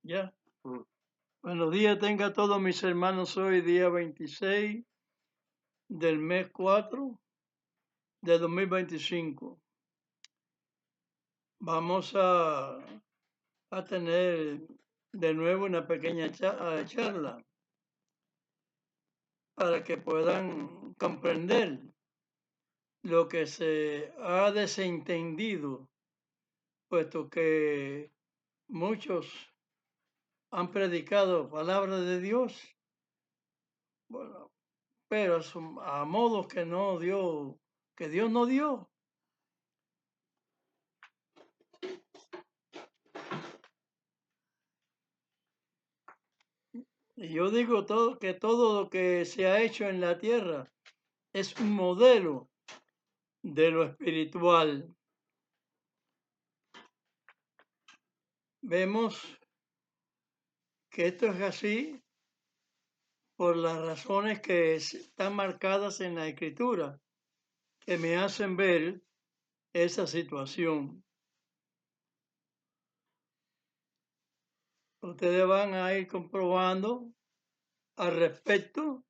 Ya. Mm. Buenos días, tenga todos mis hermanos. Hoy día 26 del mes 4 de 2025. Vamos a tener de nuevo una pequeña charla para que puedan comprender lo que se ha desentendido, puesto que muchos han predicado palabra de Dios, bueno, pero a modos que no dio, que Dios no dio. Y yo digo que todo lo que se ha hecho en la tierra es un modelo de lo espiritual. Vemos que esto es así por las razones que están marcadas en la escritura, que me hacen ver esa situación. Ustedes van a ir comprobando al respecto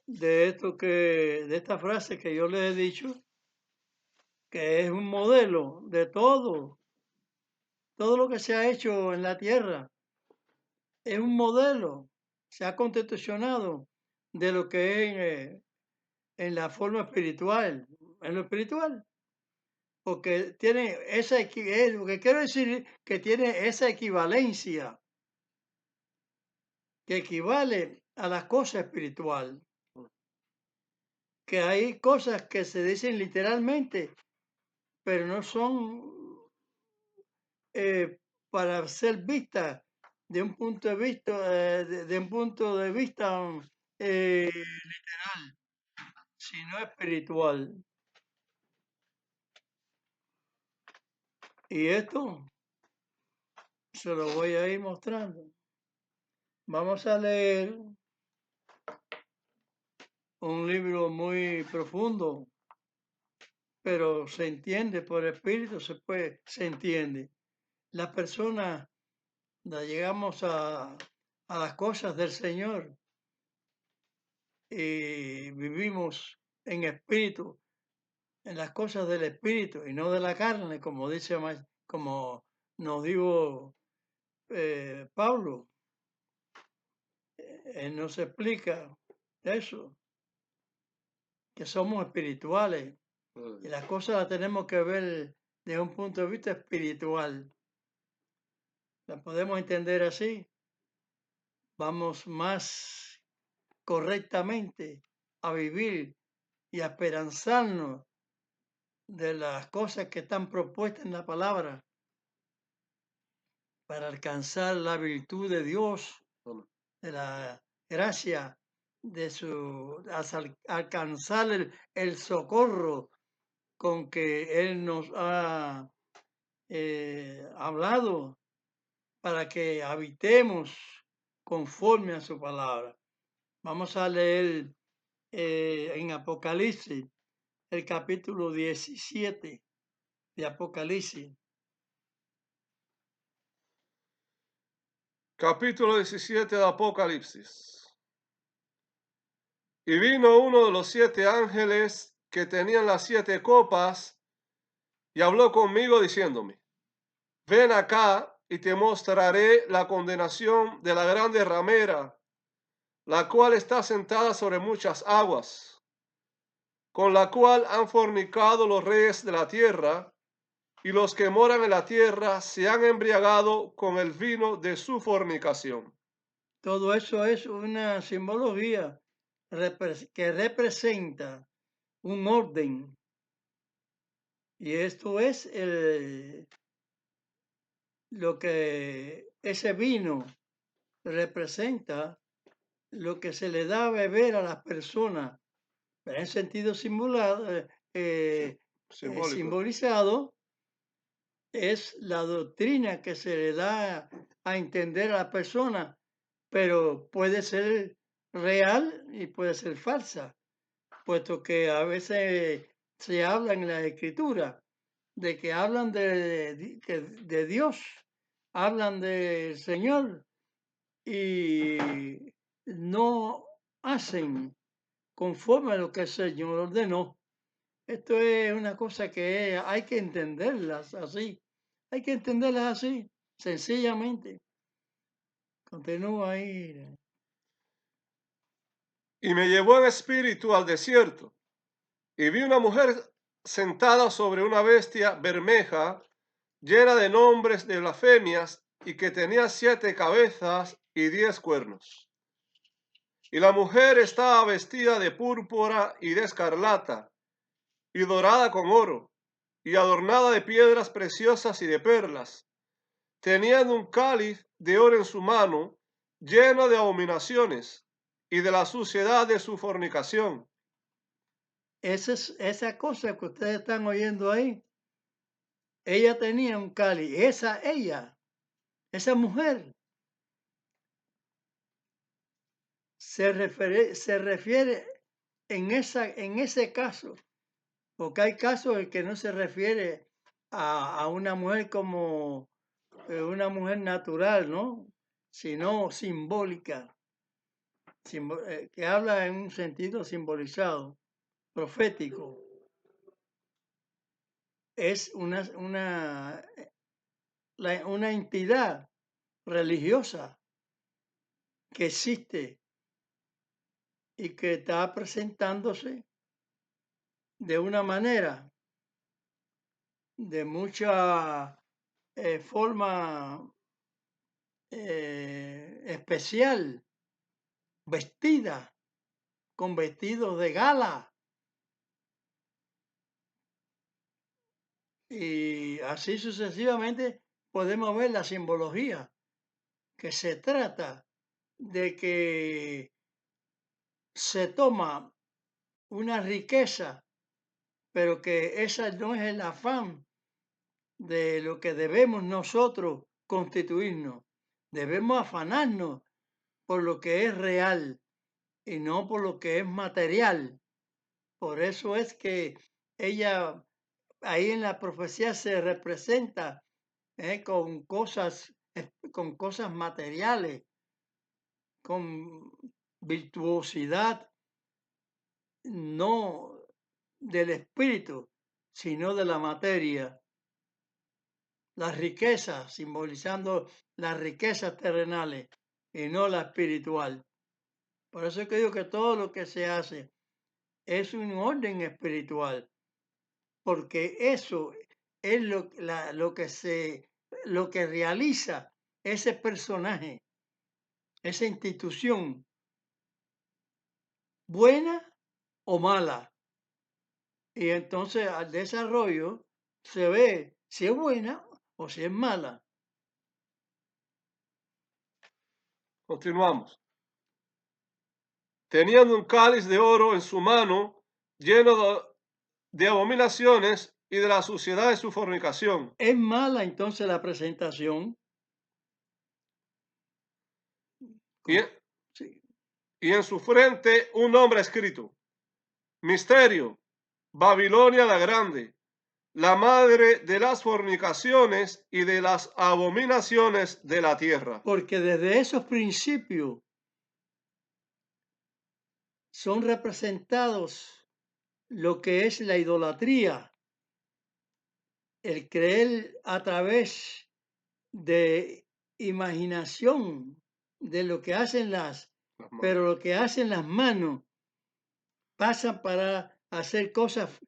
de de esta frase que yo les he dicho, que es un modelo de todo lo que se ha hecho en la tierra. Es un modelo, se ha constitucionado de lo que es en la forma espiritual, en lo espiritual, porque tiene lo que quiero decir que tiene esa equivalencia, que equivale a la cosa espiritual, que hay cosas que se dicen literalmente, pero no son para ser vistas de un punto de vista, de un punto de vista literal, sino espiritual. Y esto se lo voy a ir mostrando. Vamos a leer un libro muy profundo, pero se entiende por espíritu, se entiende. Las personas llegamos a las cosas del Señor y vivimos en espíritu, en las cosas del espíritu y no de la carne, como dice, como nos dijo Pablo. Él nos explica eso, que somos espirituales y las cosas las tenemos que ver desde un punto de vista espiritual. Las podemos entender así, vamos más correctamente a vivir y a esperanzarnos de las cosas que están propuestas en la palabra para alcanzar la virtud de Dios, de la gracia, alcanzar el socorro con que Él nos ha hablado para que habitemos conforme a su palabra. Vamos a leer en Apocalipsis, el capítulo 17 de Apocalipsis. Capítulo 17 de Apocalipsis. Y vino uno de los 7 ángeles que tenían las 7 copas y habló conmigo diciéndome: ven acá y te mostraré la condenación de la grande ramera, la cual está sentada sobre muchas aguas, con la cual han fornicado los reyes de la tierra, y los que moran en la tierra se han embriagado con el vino de su fornicación. Todo eso es una simbología que representa un orden. Y esto es lo que ese vino representa, lo que se le da a beber a las personas, en sentido simbolizado, es la doctrina que se le da a entender a la persona, pero puede ser real y puede ser falsa, puesto que a veces se habla en la escritura de que hablan de Dios hablan del Señor y no hacen conforme a lo que el Señor ordenó. Esto es una cosa que hay que entenderlas así. Hay que entenderlas así, sencillamente. Continúa ahí. Y me llevó en espíritu al desierto, y vi una mujer sentada sobre una bestia bermeja, llena de nombres de blasfemias, y que tenía 7 cabezas y 10 cuernos. Y la mujer estaba vestida de púrpura y de escarlata, y dorada con oro, y adornada de piedras preciosas y de perlas, teniendo un cáliz de oro en su mano, lleno de abominaciones y de la suciedad de su fornicación. Esa cosa que ustedes están oyendo ahí, ella tenía un cáliz. Esa mujer, se refiere en ese caso, porque hay casos en que no se refiere a una mujer como una mujer natural, ¿no? Sino simbólica, que habla en un sentido simbolizado, profético. Es una entidad religiosa que existe y que está presentándose de una manera de mucha forma especial, vestida con vestidos de gala y así sucesivamente podemos ver la simbología, que se trata de que se toma una riqueza, pero que esa no es el afán de lo que debemos nosotros constituirnos. Debemos afanarnos por lo que es real y no por lo que es material. Por eso es que ella ahí en la profecía se representa con cosas materiales, con virtuosidad, no del espíritu, sino de la materia. Las riquezas, simbolizando las riquezas terrenales y no la espiritual. Por eso es que digo que todo lo que se hace es un orden espiritual, porque eso es lo que realiza ese personaje, esa institución, buena o mala. Y entonces al desarrollo se ve si es buena o si es mala. Continuamos. Teniendo un cáliz de oro en su mano, lleno de abominaciones y de la suciedad de su fornicación. ¿Es mala entonces la presentación? Y, Sí. y en su frente un nombre escrito: Misterio, Babilonia la Grande, la madre de las fornicaciones y de las abominaciones de la tierra. Porque desde esos principios son representados lo que es la idolatría, el creer a través de imaginación de lo que hacen pero lo que hacen las manos pasan para hacer cosas,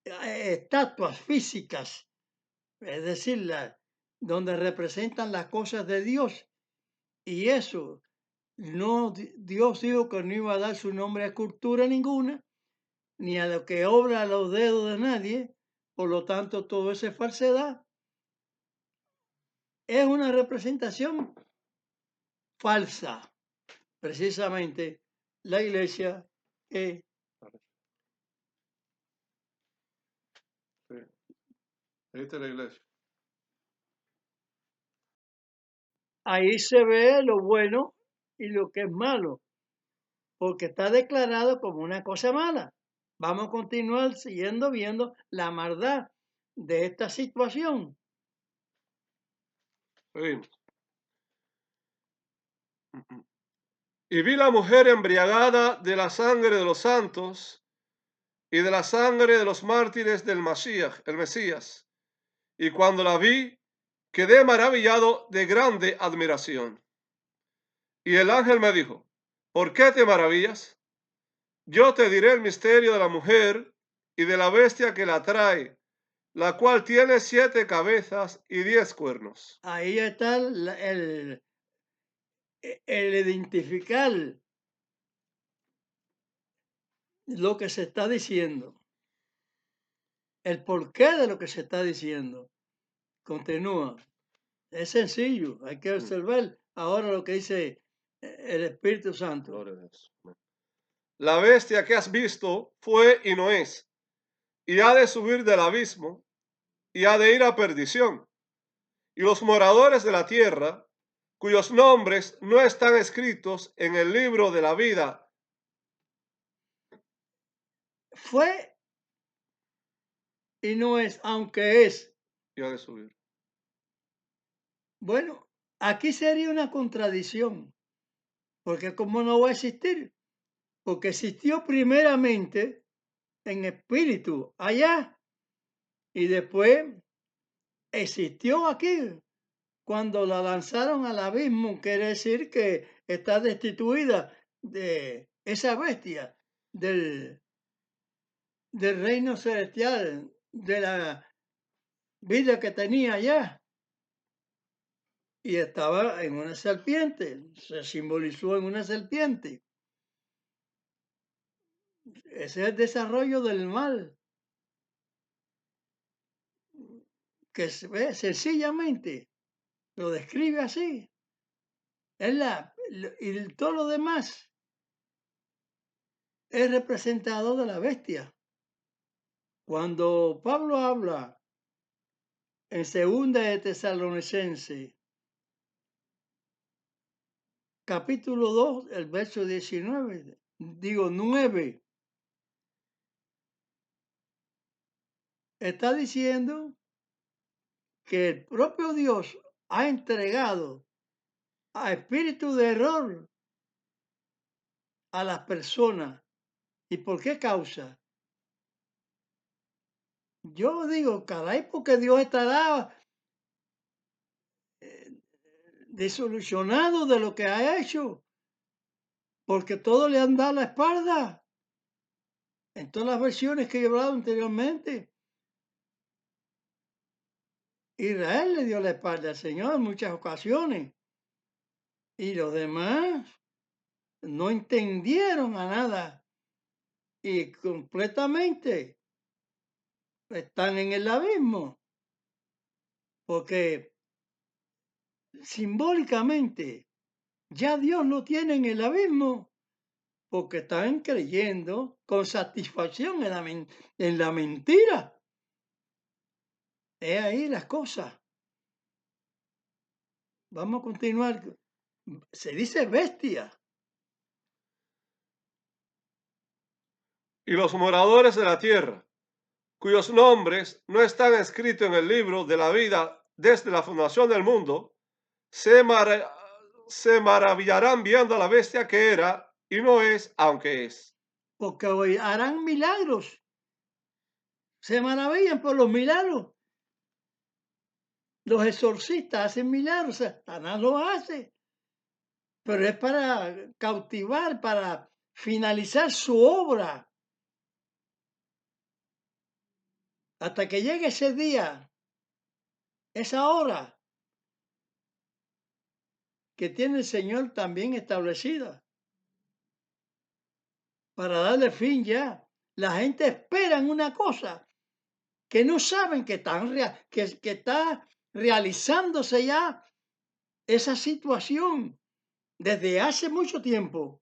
estatuas físicas, es decir, donde representan las cosas de Dios. Y eso, no, Dios dijo que no iba a dar su nombre a escultura ninguna, ni a lo que obra a los dedos de nadie, por lo tanto todo eso es falsedad. Es una representación falsa, precisamente la iglesia que Esta es la iglesia. ahí se ve lo bueno y lo que es malo, porque está declarado como una cosa mala. Vamos a continuar siguiendo viendo la maldad de esta situación. Oímos. Y vi la mujer embriagada de la sangre de los santos y de la sangre de los mártires del Mashiach, el Mesías. Y cuando la vi, quedé maravillado de grande admiración. Y el ángel me dijo, ¿por qué te maravillas? Yo te diré el misterio de la mujer y de la bestia que la trae, la cual tiene 7 cabezas y 10 cuernos. Ahí está el identificar lo que se está diciendo, el porqué de lo que se está diciendo. Continúa. Es sencillo, hay que observar ahora lo que dice el Espíritu Santo. Gloria a Dios. La bestia que has visto fue y no es, y ha de subir del abismo, y ha de ir a perdición. Y los moradores de la tierra, cuyos nombres no están escritos en el libro de la vida, Fue y no es, aunque es. y ha de subir. Bueno, aquí sería una contradicción, porque ¿cómo no va a existir? Porque existió primeramente en espíritu allá y después existió aquí. Cuando la lanzaron al abismo, quiere decir que está destituida de esa bestia del reino celestial, de la vida que tenía allá. Y estaba en una serpiente, se simbolizó en una serpiente. Ese es el desarrollo del mal, que se ve sencillamente, lo describe así. Y todo lo demás es representado de la bestia. Cuando Pablo habla en 2 de Tesalonicenses, capítulo 2, el verso 19, digo 9, está diciendo que el propio Dios ha entregado a espíritu de error a las personas. ¿Y por qué causa? Yo digo, caray, porque Dios estará desilusionado de lo que ha hecho, porque todos le han dado la espalda. En todas las versiones que he hablado anteriormente, Israel le dio la espalda al Señor en muchas ocasiones. Y los demás no entendieron a nada. Y completamente están en el abismo. Porque simbólicamente ya Dios lo tiene en el abismo. Porque están creyendo con satisfacción en la mentira. Es ahí las cosas. Vamos a continuar. Se dice bestia. Y los moradores de la tierra, cuyos nombres no están escritos en el libro de la vida desde la fundación del mundo, se maravillarán viendo a la bestia que era y no es, aunque es. Porque hoy harán milagros. Se maravillan por los milagros. Los exorcistas hacen milagros, Satanás lo hace. Pero es para cautivar, para finalizar su obra. Hasta que llegue ese día, esa hora que tiene el Señor también establecida. Para darle fin ya. La gente espera en una cosa que no saben que está realizándose ya esa situación desde hace mucho tiempo.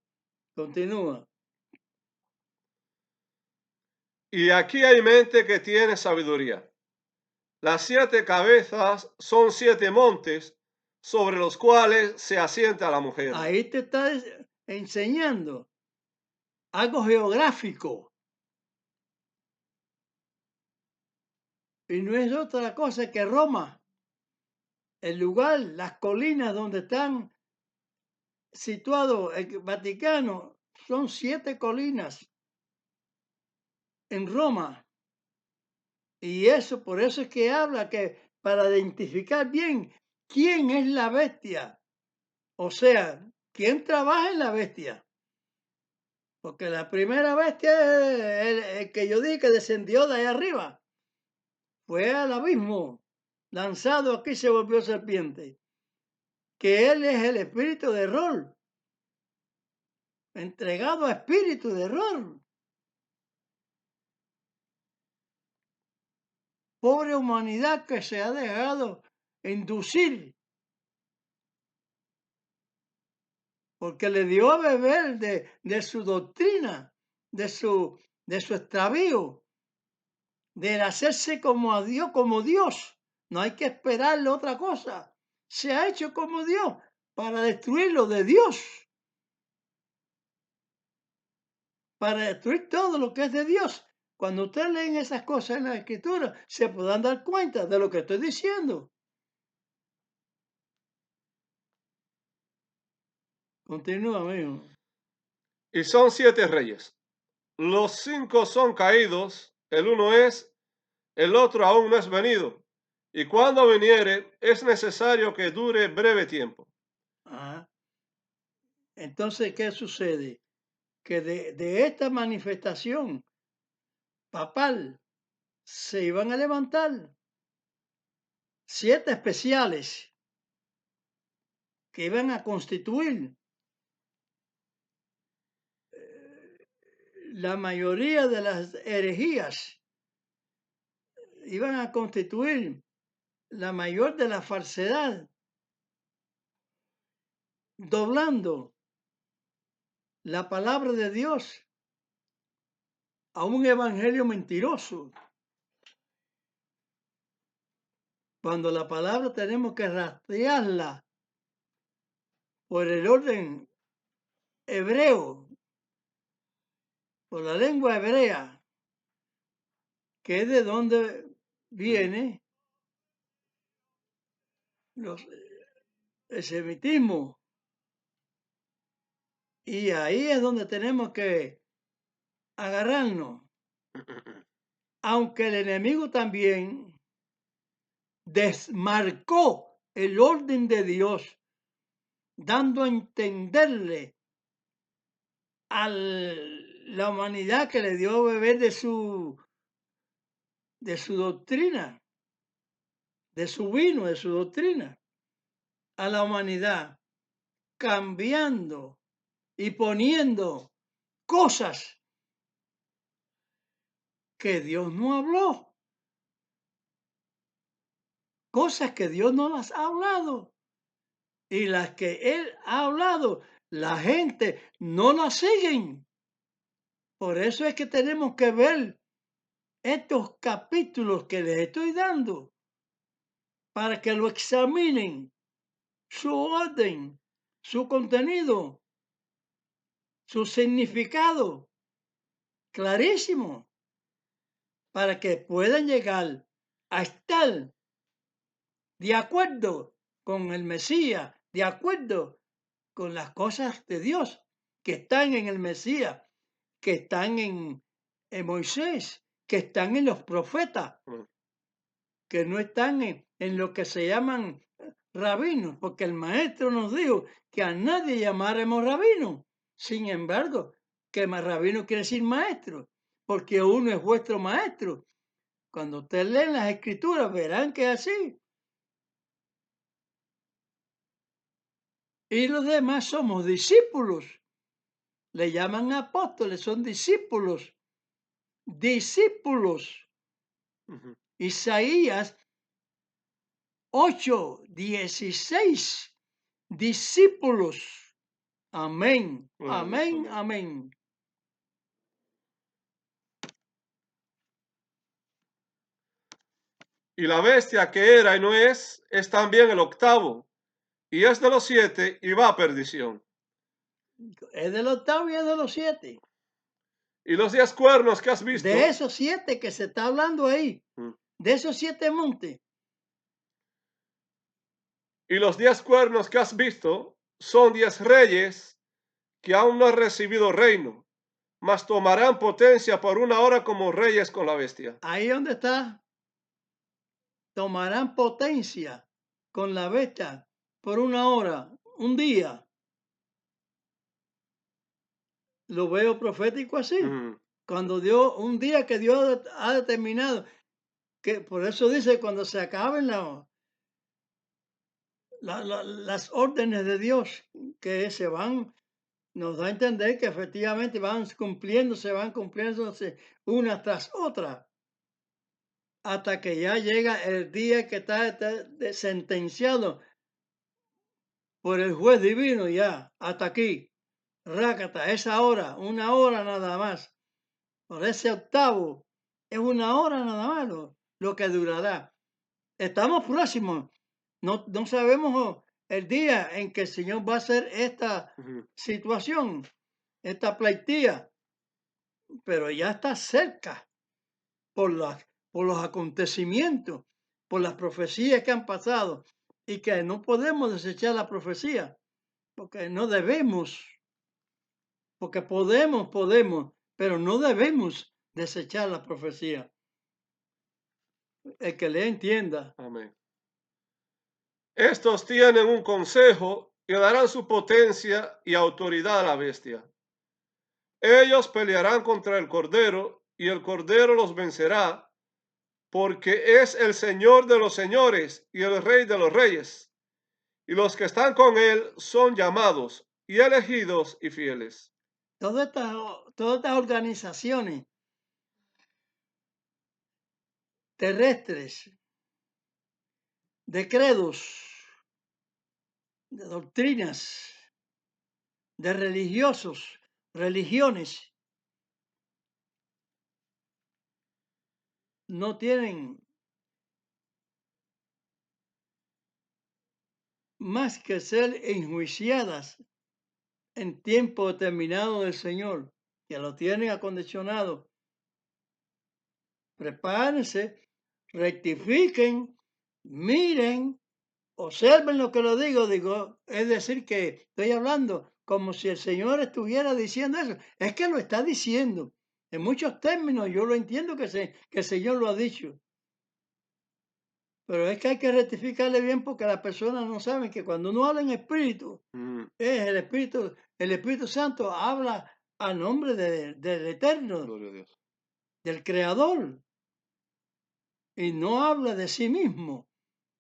Continúa. Y aquí hay mente que tiene sabiduría. Las 7 cabezas son 7 montes sobre los cuales se asienta la mujer. Ahí te está enseñando algo geográfico. Y no es otra cosa que Roma. el lugar, las colinas donde están situados el Vaticano, son 7 colinas en Roma. Y eso, por eso es que habla que para identificar bien quién es la bestia, o sea, quién trabaja en la bestia. Porque la primera bestia es el que yo dije que descendió de ahí arriba. Fue al abismo, lanzado aquí se volvió serpiente. Que él es el espíritu de error, entregado a espíritu de error. Pobre humanidad que se ha dejado inducir, porque le dio a beber de su doctrina, de su extravío, del hacerse como a Dios, como Dios. No hay que esperarle otra cosa. Se ha hecho como Dios para destruirlo de Dios, para destruir todo lo que es de Dios. Cuando ustedes leen esas cosas en la Escritura, se podrán dar cuenta de lo que estoy diciendo. Continúa, amigo. Y son 7 reyes. Los 5 son caídos, el uno es, el otro aún no es venido. Y cuando viniere, es necesario que dure breve tiempo. Ajá. Entonces, ¿qué sucede? Que de esta manifestación papal se iban a levantar 7 especiales que iban a constituir la mayoría de las herejías, iban a constituir la mayor de la falsedad, doblando la palabra de Dios a un evangelio mentiroso. Cuando la palabra tenemos que rastrearla por el orden hebreo, por la lengua hebrea, que es de donde viene el semitismo. Y ahí es donde tenemos que agarrarnos. Aunque el enemigo también desmarcó el orden de Dios, dando a entenderle a la humanidad que le dio a beber de su doctrina, de su vino, de su doctrina, a la humanidad, cambiando y poniendo cosas que Dios no habló, cosas que Dios no las ha hablado, y las que Él ha hablado, la gente no las siguen. Por eso es que tenemos que ver estos capítulos que les estoy dando para que lo examinen, su orden, su contenido, su significado, clarísimo, para que puedan llegar a estar de acuerdo con el Mesías, de acuerdo con las cosas de Dios que están en el Mesías, que están en Moisés, que están en los profetas, que no están en lo que se llaman rabinos, porque el maestro nos dijo que a nadie llamáramos rabino. Sin embargo, que rabino quiere decir maestro, porque uno es vuestro maestro. Cuando ustedes leen las escrituras verán que es así. Y los demás somos discípulos. Le llaman apóstoles, son discípulos. Discípulos. Isaías 8:16. Discípulos. Amén. Amén. Amén. Y la bestia que era y no es también el octavo, y es de los 7 y va a perdición. Es del octavo y es de los 7. Y los 10 cuernos que has visto. De esos 7 que se está hablando ahí, de esos 7 montes, Y los 10 cuernos que has visto son 10 reyes que aún no han recibido reino, mas tomarán potencia por una hora como reyes con la bestia. Ahí donde está, tomarán potencia con la bestia por una hora, un día. Lo veo profético así. Ujú. Cuando Dios, un día que Dios ha determinado, que por eso dice, cuando se acaben las órdenes de Dios, que se van, nos da a entender que efectivamente van cumpliéndose una tras otra, hasta que ya llega el día que está sentenciado por el juez divino, ya, hasta aquí, rácata, esa hora, una hora nada más. Por ese octavo, es una hora nada más lo que durará. Estamos próximos. No sabemos el día en que el Señor va a hacer esta Ujú. situación, esta pleitía, pero ya está cerca por, por los acontecimientos, por las profecías que han pasado y que no podemos desechar la profecía, porque no debemos, porque podemos, pero no debemos desechar la profecía. El que le entienda. Amén. Estos tienen un consejo y darán su potencia y autoridad a la bestia. Ellos pelearán contra el Cordero y el Cordero los vencerá, porque es el Señor de los señores y el Rey de los reyes. Y los que están con él son llamados y elegidos y fieles. Todas estas organizaciones terrestres, de credos, de doctrinas, de religiosos, religiones, no tienen más que ser enjuiciadas en tiempo determinado del Señor, que lo tienen acondicionado. Prepárense, rectifiquen, miren, observen lo que lo digo, es decir, que estoy hablando como si el Señor estuviera diciendo eso. Es que lo está diciendo. En muchos términos yo lo entiendo que el Señor lo ha dicho. Pero es que hay que rectificarle bien porque las personas no saben que cuando uno habla en espíritu, es el Espíritu Santo habla a nombre del Eterno, Gloria a Dios. del Creador, y no habla de sí mismo.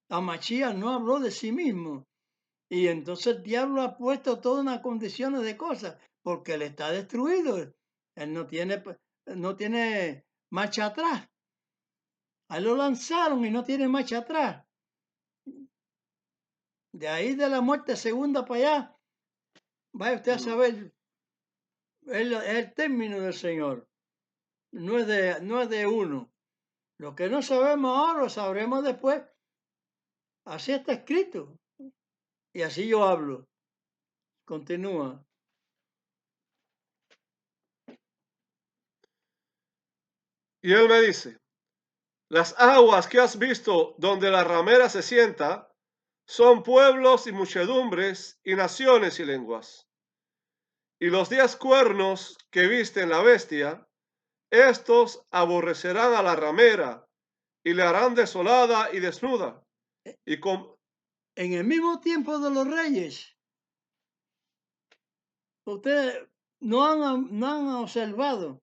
Amachías no habló de sí mismo. Y entonces el diablo ha puesto todas unas condiciones de cosas, porque él está destruido. Él no tiene marcha atrás. A él lo lanzaron y no tiene marcha atrás. De ahí de la muerte segunda para allá, vaya usted a saber, es el término del Señor. No es de uno. Lo que no sabemos ahora lo sabremos después. Así está escrito. Y así yo hablo. Continúa. Y él me dice, las aguas que has visto donde la ramera se sienta son pueblos y muchedumbres y naciones y lenguas. Y los 10 cuernos que viste en la bestia, estos aborrecerán a la ramera y le harán desolada y desnuda. Y con... En el mismo tiempo de los reyes, ustedes no han observado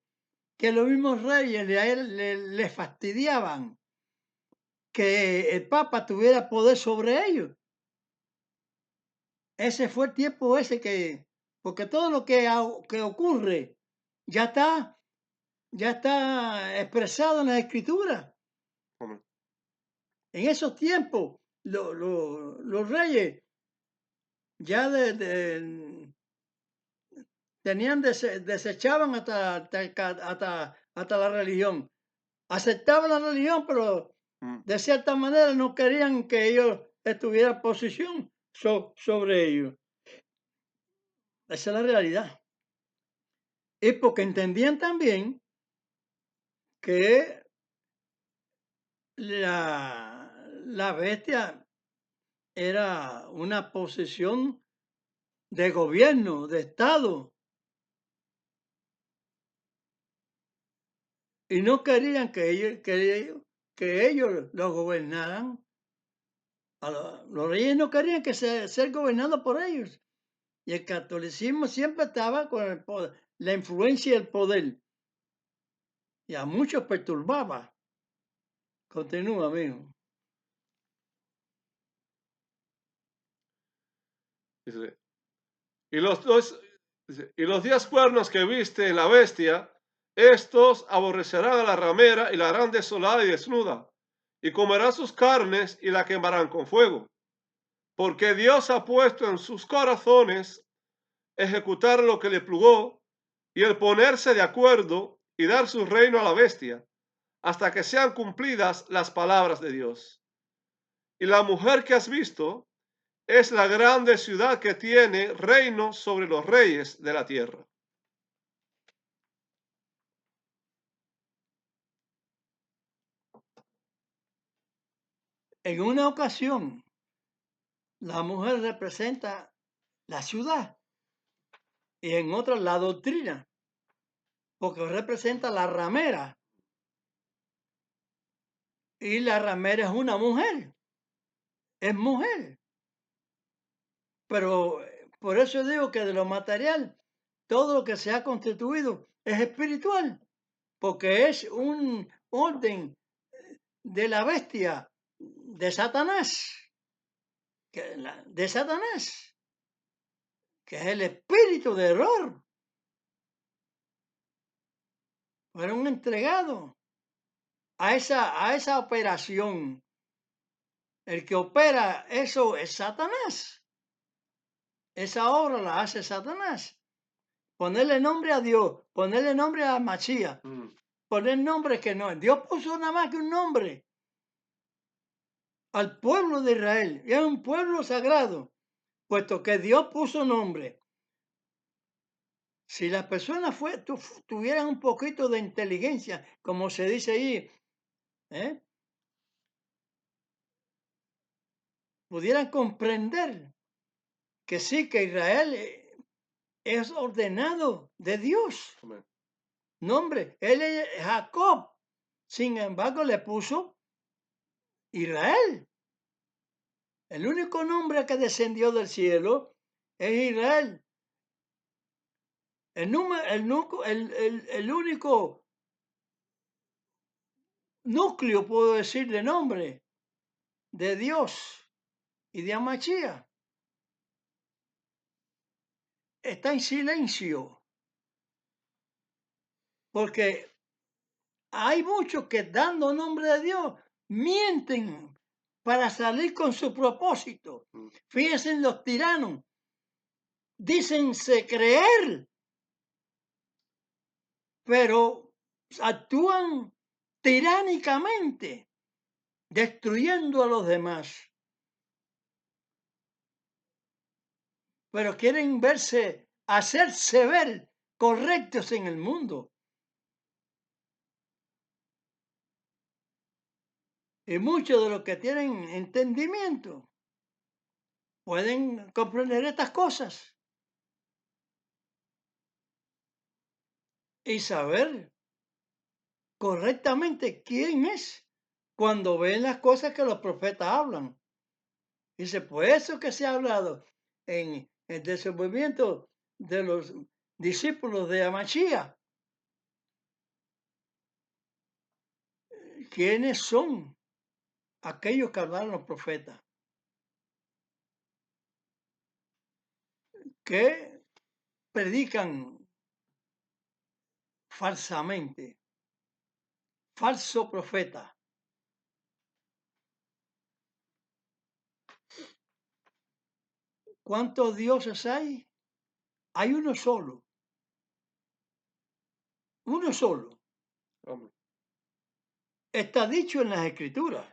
que los mismos reyes le fastidiaban que el Papa tuviera poder sobre ellos. Ese fue el tiempo porque todo lo que ocurre ya está expresado en la Escritura. En esos tiempos, los reyes ya desechaban hasta la religión. Aceptaban la religión, pero de cierta manera no querían que ellos estuvieran posición sobre ellos. Esa es la realidad. Y porque entendían también que la bestia era una posesión de gobierno, de Estado, y no querían que ellos lo gobernaran. Los reyes no querían ser gobernados por ellos. Y el catolicismo siempre estaba con el poder, la influencia y el poder. Y a muchos perturbaba. Continúa, amigo. Dice, y los 10 cuernos que viste en la bestia, estos aborrecerán a la ramera y la harán desolada y desnuda, y comerán sus carnes y la quemarán con fuego. Porque Dios ha puesto en sus corazones ejecutar lo que le plugó y el ponerse de acuerdo y dar su reino a la bestia, hasta que sean cumplidas las palabras de Dios. Y la mujer que has visto es la grande ciudad que tiene reino sobre los reyes de la tierra. En una ocasión, la mujer representa la ciudad y en otra la doctrina, porque representa la ramera. Y la ramera es una mujer, es mujer. Pero por eso digo que de lo material, todo lo que se ha constituido es espiritual, porque es un orden de la bestia, de Satanás, que es el espíritu de error. Fueron entregados a esa operación. El que opera eso es Satanás. Esa obra la hace Satanás. Ponerle nombre a Dios, ponerle nombre a Machía, poner nombres que no. Dios puso nada más que un nombre al pueblo de Israel. Y es un pueblo sagrado, puesto que Dios puso nombre. Si las personas tuvieran un poquito de inteligencia, como se dice ahí, pudieran comprender que sí, que Israel es ordenado de Dios. Amén. Nombre, él es Jacob. Sin embargo, le puso Israel. El único nombre que descendió del cielo es Israel. El único núcleo, puedo decir, de nombre de Dios y de Amachía está en silencio. Porque hay muchos que dando nombre de Dios mienten para salir con su propósito. Fíjense en los tiranos. Dícense creer, pero actúan tiránicamente, destruyendo a los demás. Pero quieren hacerse ver correctos en el mundo. Y muchos de los que tienen entendimiento pueden comprender estas cosas y saber correctamente quién es cuando ven las cosas que los profetas hablan. Dice, pues eso que se ha hablado en el desenvolvimiento de los discípulos de Amachía, ¿quiénes son aquellos que hablaron los profetas? Que predican falsamente, falso profeta. ¿Cuántos dioses hay? Hay uno solo. Uno solo. Amén. Está dicho en las Escrituras.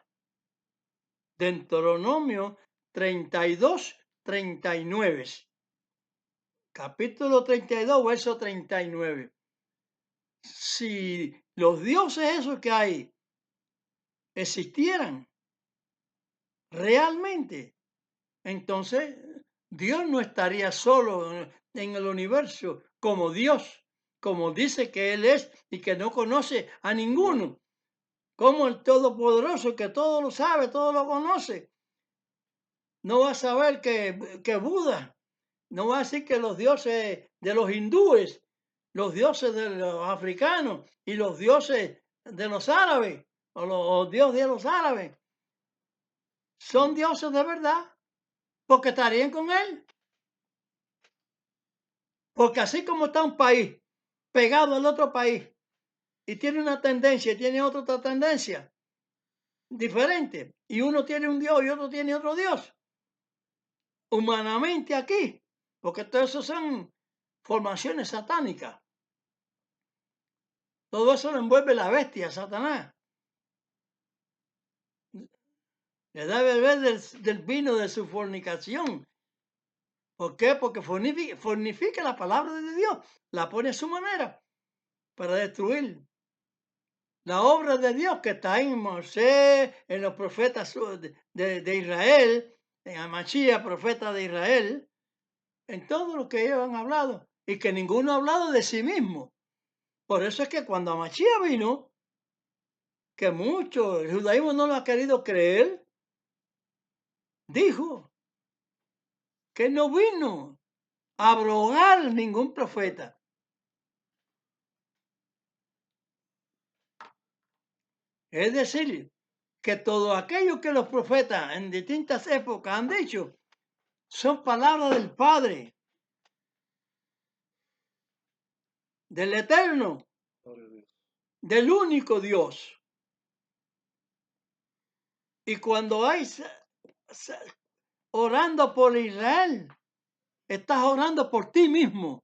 Deuteronomio 32, 39. Capítulo 32, verso 39. Si los dioses esos que hay existieran realmente, entonces Dios no estaría solo en el universo como Dios, como dice que Él es y que no conoce a ninguno, como el Todopoderoso que todo lo sabe, todo lo conoce. No va a saber que Buda, no va a decir que los dioses de los hindúes, los dioses de los africanos y los dioses de los árabes, o los dioses de los árabes, son dioses de verdad, porque estarían con Él. Porque así como está un país pegado al otro país y tiene una tendencia y tiene otra tendencia diferente, y uno tiene un Dios y otro tiene otro Dios, humanamente aquí, porque todo eso son formaciones satánicas. Todo eso lo envuelve la bestia, Satanás. Le da a beber del vino de su fornicación. ¿Por qué? Porque fornifica la palabra de Dios, la pone a su manera para destruir la obra de Dios que está en Moisés, en los profetas de Israel, en Amachía, profeta de Israel, en todo lo que ellos han hablado, y que ninguno ha hablado de sí mismo. Por eso es que cuando Amachía vino, que mucho, el judaísmo no lo ha querido creer, dijo que no vino a abrogar ningún profeta. Es decir, que todo aquello que los profetas en distintas épocas han dicho son palabras del Padre, del Eterno, del único Dios. Y cuando hay orando por Israel, estás orando por ti mismo.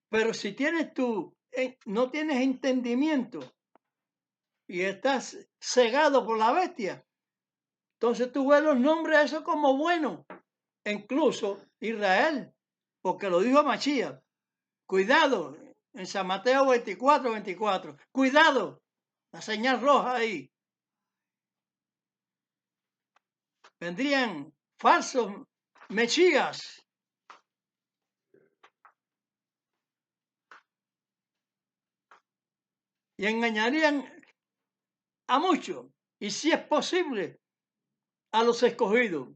Pero si tienes no tienes entendimiento y estás cegado por la bestia, entonces tú ves los nombres de eso como buenos. Incluso Israel, porque lo dijo Machía. Cuidado, en San Mateo 24. Cuidado, la señal roja ahí. Vendrían falsos mechías. Y engañarían a muchos. Y si es posible, a los escogidos.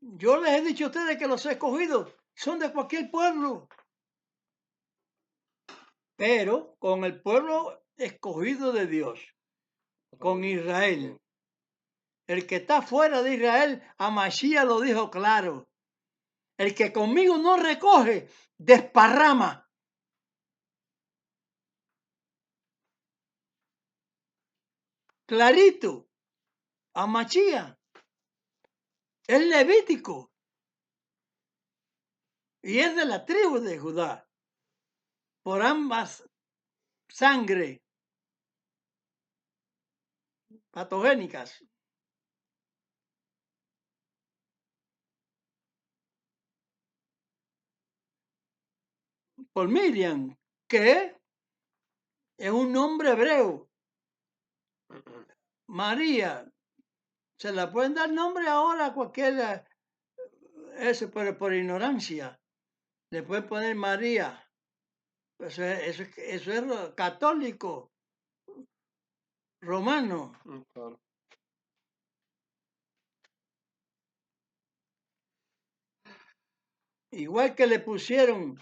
Yo les he dicho a ustedes que los escogidos son de cualquier pueblo. Pero con el pueblo escogido de Dios, con Israel. El que está fuera de Israel, a Mashiach lo dijo claro. El que conmigo no recoge, desparrama. Clarito. A Mashiach. Es levítico. Y es de la tribu de Judá. Por ambas sangre patogénicas. Por Miriam, que es un nombre hebreo. María. Se la pueden dar nombre ahora a cualquiera, eso, pero por ignorancia. Le pueden poner María. Eso es católico, romano. Claro. Igual que le pusieron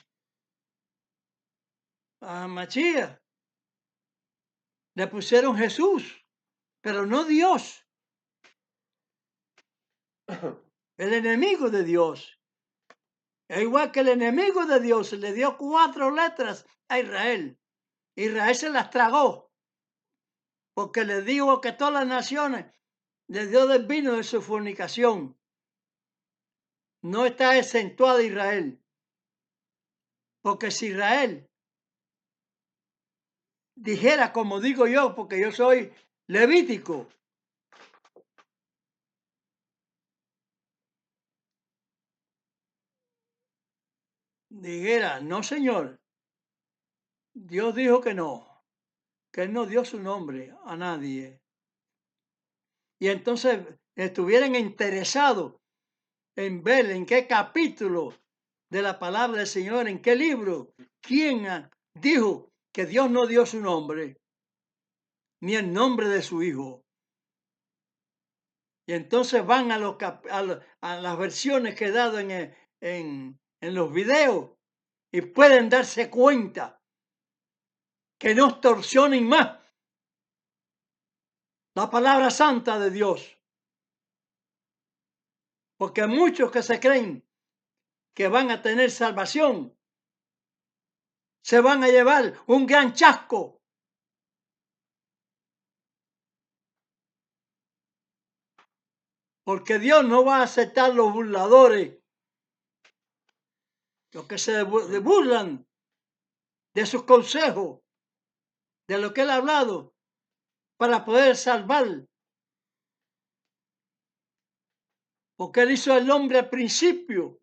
a Machía, le pusieron Jesús, pero no Dios, el enemigo de Dios. Es igual que el enemigo de Dios le dio 4 letras a Israel. Israel se las tragó, porque le dijo que todas las naciones le dio del vino de su fornicación. No está exentuada Israel, porque si Israel dijera como digo yo, porque yo soy levítico, dijera, no señor, Dios dijo que no. que Él no dio su nombre a nadie. Y entonces estuvieran interesados en ver en qué capítulo de la palabra del Señor, en qué libro, quién dijo que Dios no dio su nombre, ni el nombre de su Hijo. Y entonces van a las versiones que he dado en los videos y pueden darse cuenta que no extorsionen más la palabra santa de Dios. Porque muchos que se creen que van a tener salvación se van a llevar un gran chasco. Porque Dios no va a aceptar los burladores, los que se burlan de sus consejos, de lo que Él ha hablado, para poder salvar. Porque Él hizo al hombre al principio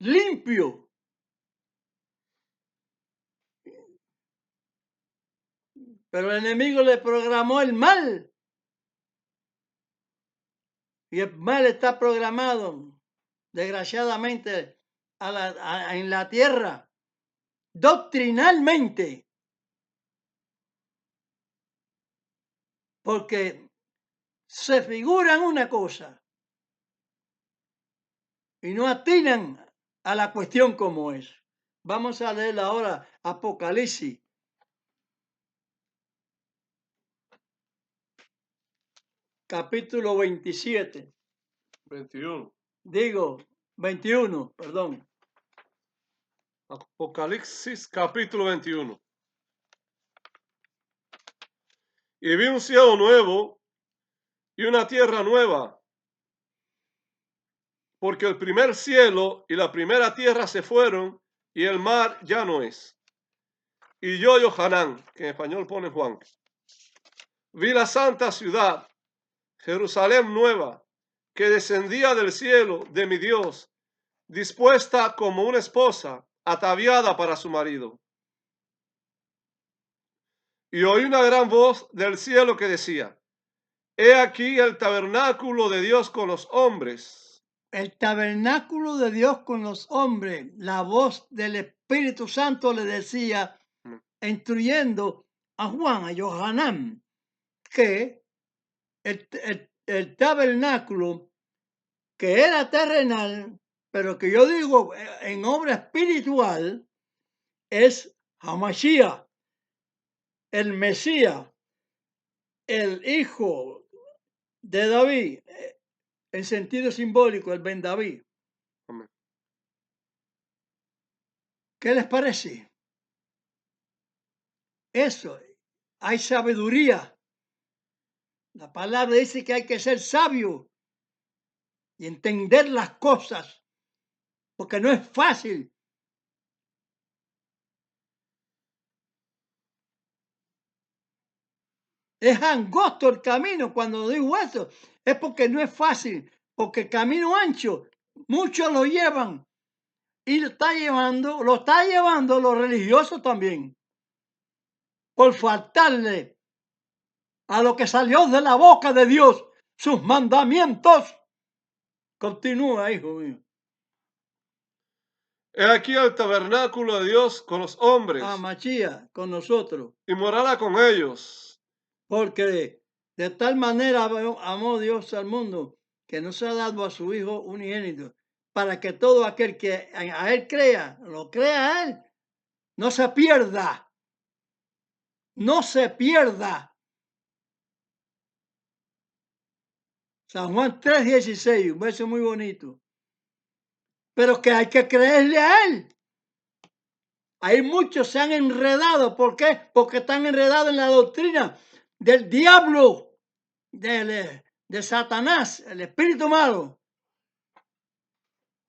limpio. Pero el enemigo le programó el mal. Y el mal está programado, desgraciadamente, en la tierra, doctrinalmente. Porque se figuran una cosa y no atinan a la cuestión como es. Vamos a leer ahora Apocalipsis. Capítulo 27. 21. Digo, 21, perdón. Apocalipsis capítulo 21. Y vi un cielo nuevo y una tierra nueva, porque el primer cielo y la primera tierra se fueron y el mar ya no es. Y yo, Johanán, que en español pone Juan, vi la santa ciudad, Jerusalén nueva, que descendía del cielo de mi Dios, dispuesta como una esposa ataviada para su marido. Y oí una gran voz del cielo que decía: He aquí el tabernáculo de Dios con los hombres. El tabernáculo de Dios con los hombres. La voz del Espíritu Santo le decía, instruyendo a Juan, a Johanán, que el tabernáculo que era terrenal, pero que yo digo en obra espiritual, es Hamashiach, el Mesías, el hijo de David, en sentido simbólico, el Ben David. Amén. ¿Qué les parece? Eso, hay sabiduría. La palabra dice que hay que ser sabio y entender las cosas, porque no es fácil. Es angosto el camino. Cuando digo eso, es porque no es fácil, porque el camino ancho, muchos lo llevan y lo está llevando los religiosos también, por faltarle a lo que salió de la boca de Dios, sus mandamientos. Continúa, hijo mío. He aquí el tabernáculo de Dios con los hombres, Machía con nosotros, y morará con ellos. porque de tal manera amó Dios al mundo que nos ha dado a su Hijo unigénito, para que todo aquel que a Él crea, lo crea a Él, no se pierda. No se pierda. San Juan 3:16, un verso muy bonito. Pero que hay que creerle a Él. Hay muchos se han enredado. ¿Por qué? Porque están enredados en la doctrina del diablo, de Satanás, el espíritu malo.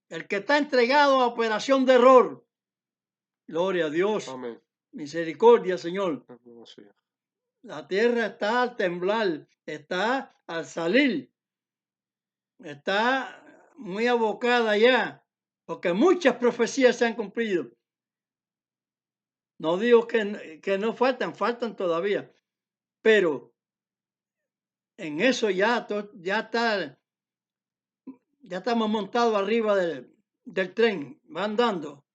El que está entregado a operación de error. Gloria a Dios. Amén. Misericordia, Señor. Sí. La tierra está al temblar, está al salir, está muy abocada ya, porque muchas profecías se han cumplido. No digo que no faltan, faltan todavía, pero en eso ya estamos montados arriba del tren, van dando,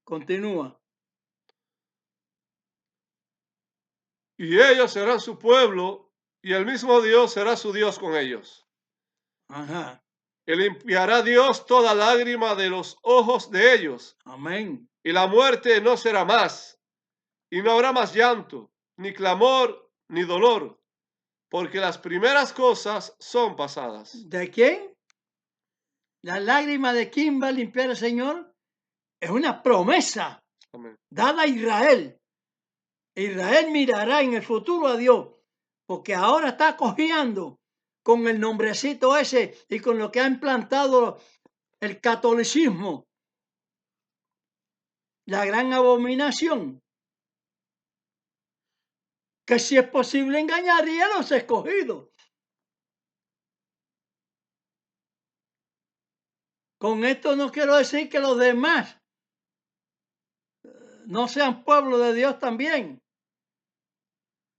continúa. Y ellos serán su pueblo, y el mismo Dios será su Dios con ellos. Ajá, Y limpiará Dios toda lágrima de los ojos de ellos, amén. y la muerte no será más, y no habrá más llanto, ni clamor, ni dolor, porque las primeras cosas son pasadas. ¿De quién? La lágrima de quién va a limpiar el Señor es una promesa Amén. dada a Israel. Israel mirará en el futuro a Dios, porque ahora está cojeando con el nombrecito ese y con lo que ha implantado el catolicismo, la gran abominación, que si es posible engañaría a los escogidos. Con esto no quiero decir que los demás no sean pueblo de Dios también,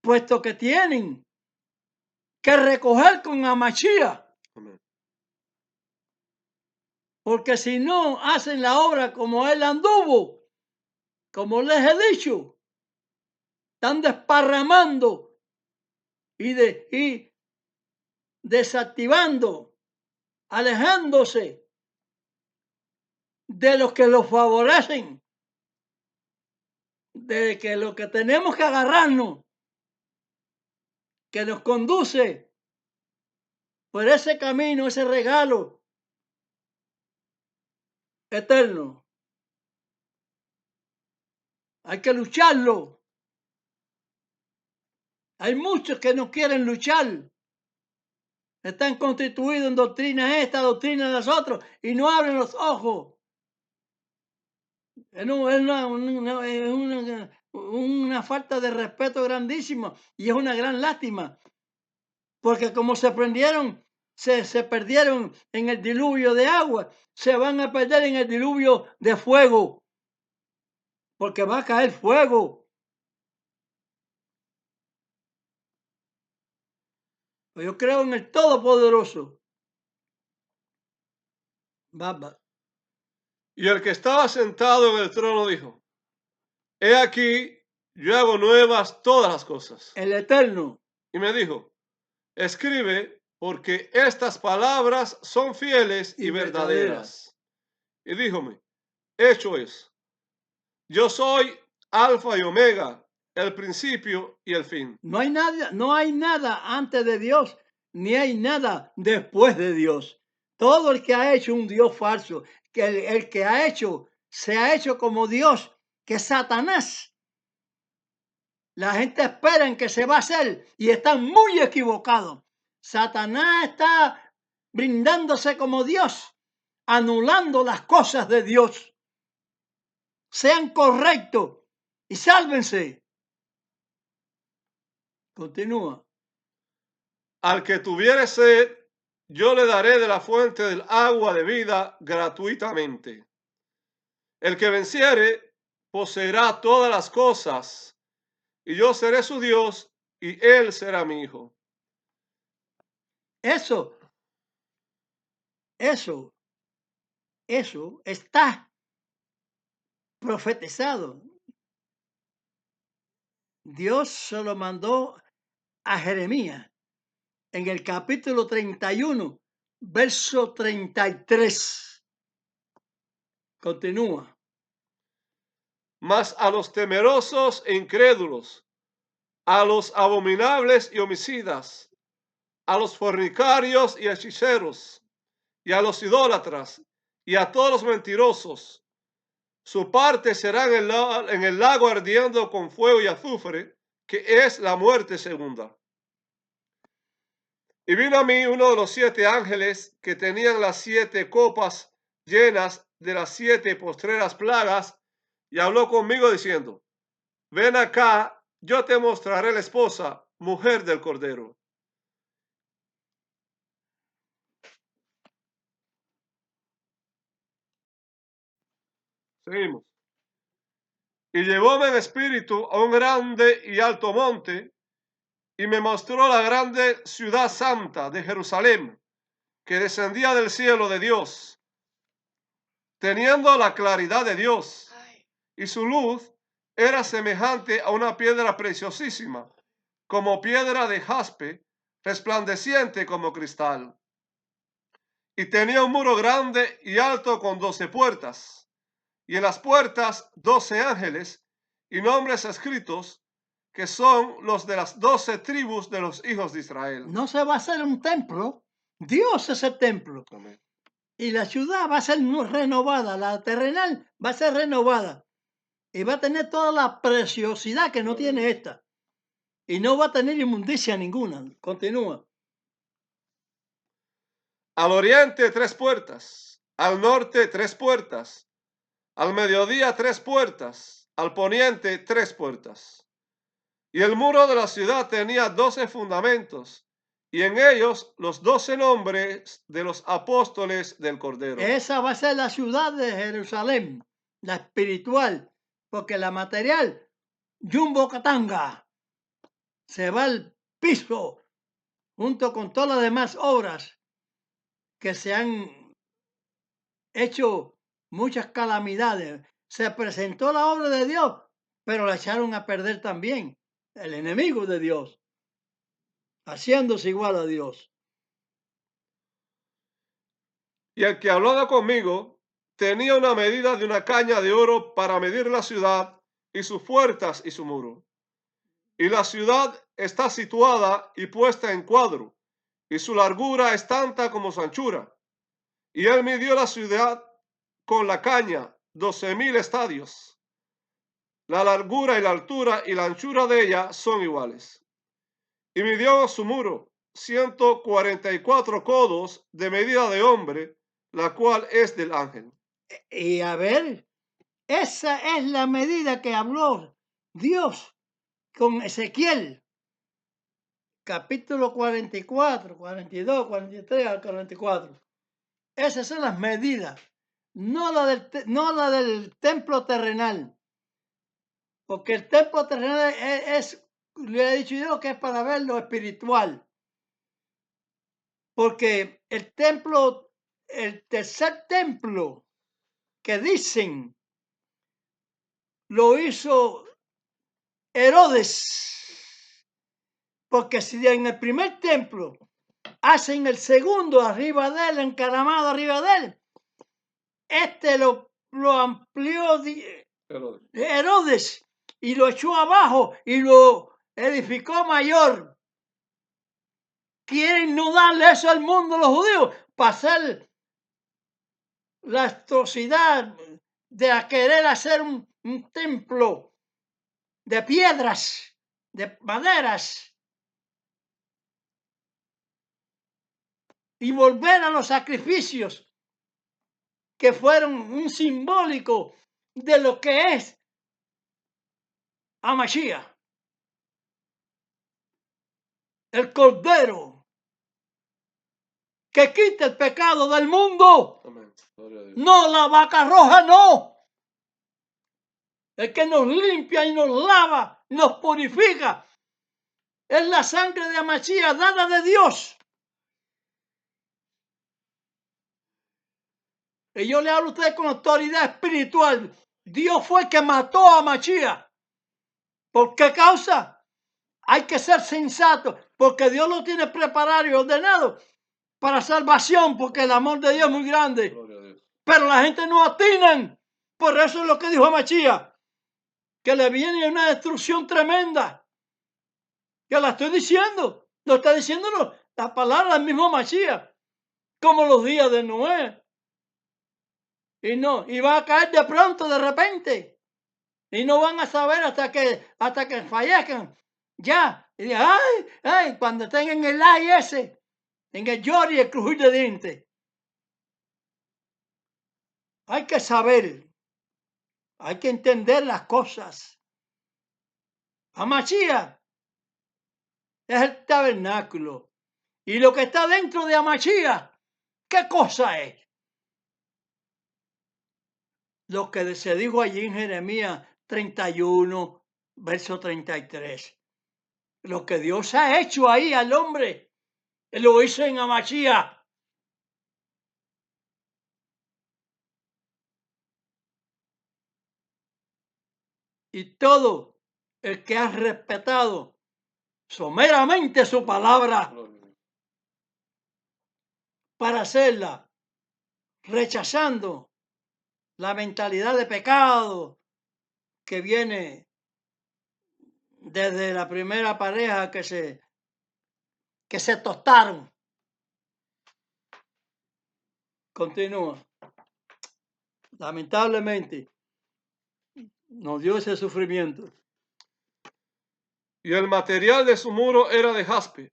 puesto que tienen que recoger con Amachía, Amén. porque si no hacen la obra como él anduvo, como les he dicho, están desparramando y desactivando, alejándose de los que los favorecen, de que lo que tenemos que agarrarnos, que nos conduce por ese camino, ese regalo eterno. Hay que lucharlo. Hay muchos que no quieren luchar. Están constituidos en doctrina esta, doctrina de las otras, y no abren los ojos. Es una falta de respeto grandísima y es una gran lástima, porque como se perdieron en el diluvio de agua, se van a perder en el diluvio de fuego, porque va a caer fuego. Yo creo en el Todopoderoso. Baba. Y el que estaba sentado en el trono dijo, he aquí, yo hago nuevas todas las cosas. El Eterno. Y me dijo, escribe, porque estas palabras son fieles y Y verdadera. verdaderas. Y díjome, hecho es, yo soy Alfa y Omega, el principio y el fin. No hay nada antes de Dios, ni hay nada después de Dios. Todo el que ha hecho un Dios falso, que el que ha hecho, se ha hecho como Dios, que es Satanás. La gente espera en que se va a hacer y están muy equivocados. Satanás está brindándose como Dios, anulando las cosas de Dios. Sean correctos y sálvense. Continúa. Al que tuviere sed, yo le daré de la fuente del agua de vida gratuitamente. El que venciere, poseerá todas las cosas, y yo seré su Dios, y él será mi hijo. Eso está profetizado. Dios se lo mandó a Jeremías en el capítulo 31, verso 33. Continúa. Mas a los temerosos e incrédulos, a los abominables y homicidas, a los fornicarios y hechiceros, y a los idólatras, y a todos los mentirosos, su parte será en el lago ardiendo con fuego y azufre, que es la muerte segunda. Y vino a mí uno de los 7 ángeles que tenían las 7 copas llenas de las 7 postreras plagas, y habló conmigo diciendo, ven acá, yo te mostraré la esposa, mujer del Cordero. Seguimos. Y llevóme en espíritu a un grande y alto monte, y me mostró la grande ciudad santa de Jerusalén, que descendía del cielo de Dios, teniendo la claridad de Dios, y su luz era semejante a una piedra preciosísima, como piedra de jaspe, resplandeciente como cristal. Y tenía un muro grande y alto con 12 puertas, y en las puertas 12 ángeles y nombres escritos, que son los de las 12 tribus de los hijos de Israel. No se va a hacer un templo, Dios es el templo. Amén. Y la ciudad va a ser renovada, la terrenal va a ser renovada. Y va a tener toda la preciosidad que no tiene esta. Y no va a tener inmundicia ninguna. Continúa. Al oriente 3 puertas, al norte 3 puertas, al mediodía 3 puertas, al poniente 3 puertas. Y el muro de la ciudad tenía 12 fundamentos, y en ellos los 12 nombres de los apóstoles del Cordero. Esa va a ser la ciudad de Jerusalén, la espiritual, porque la material, Jumbo Katanga, se va al piso junto con todas las demás obras que se han hecho muchas calamidades. Se presentó la obra de Dios, pero la echaron a perder también, el enemigo de Dios, haciéndose igual a Dios. Y el que hablaba conmigo tenía una medida de una caña de oro para medir la ciudad y sus puertas y su muro. Y la ciudad está situada y puesta en cuadro, y su largura es tanta como su anchura. Y él midió la ciudad con la caña, 12,000 estadios. La largura y la altura y la anchura de ella son iguales. Y midió su muro, 144 codos de medida de hombre, la cual es del ángel. Y a ver, esa es la medida que habló Dios con Ezequiel, capítulo 44, 42, 43 al 44. Esas son las medidas, no la del templo terrenal, porque el templo terrenal le he dicho yo que es para ver lo espiritual, porque el templo, el tercer templo que dicen lo hizo Herodes, porque si en el primer templo hacen el segundo arriba de él, encaramado arriba de él, este lo amplió Herodes y lo echó abajo y lo edificó mayor. Quieren no darle eso al mundo los judíos para hacer la atrocidad de querer hacer un templo de piedras, de maderas, y volver a los sacrificios que fueron un simbólico de lo que es Hamashiach, el Cordero que quita el pecado del mundo. Amén. Gloria a Dios. No la vaca roja, no. El que nos limpia y nos lava, nos purifica. Es la sangre de Hamashiach dada de Dios. Y yo le hablo a ustedes con autoridad espiritual. Dios fue el que mató a Hamashiach. ¿Por qué causa? Hay que ser sensato, porque Dios lo tiene preparado y ordenado para salvación, porque el amor de Dios es muy grande. Gloria a Dios. Pero la gente no atinan. Por eso es lo que dijo Hamashiach, que le viene una destrucción tremenda. Que la estoy diciendo. Lo está diciendo la palabra del mismo Hamashiach. Como los días de Noé. Y va a caer de pronto, de repente. Y no van a saber hasta que fallezcan. Ya. Y digan, ay, cuando estén en el ay ese, en el llor y el crujir de dientes. Hay que saber. Hay que entender las cosas. Hamashiach es el tabernáculo. Y lo que está dentro de Hamashiach, ¿qué cosa es? Lo que se dijo allí en Jeremías 31, verso 33. Lo que Dios ha hecho ahí al hombre, Él lo hizo en Amachía. Y todo el que ha respetado someramente su palabra para hacerla, rechazando la mentalidad de pecado que viene desde la primera pareja que se tostaron. Continúa. Lamentablemente, nos dio ese sufrimiento. Y el material de su muro era de jaspe,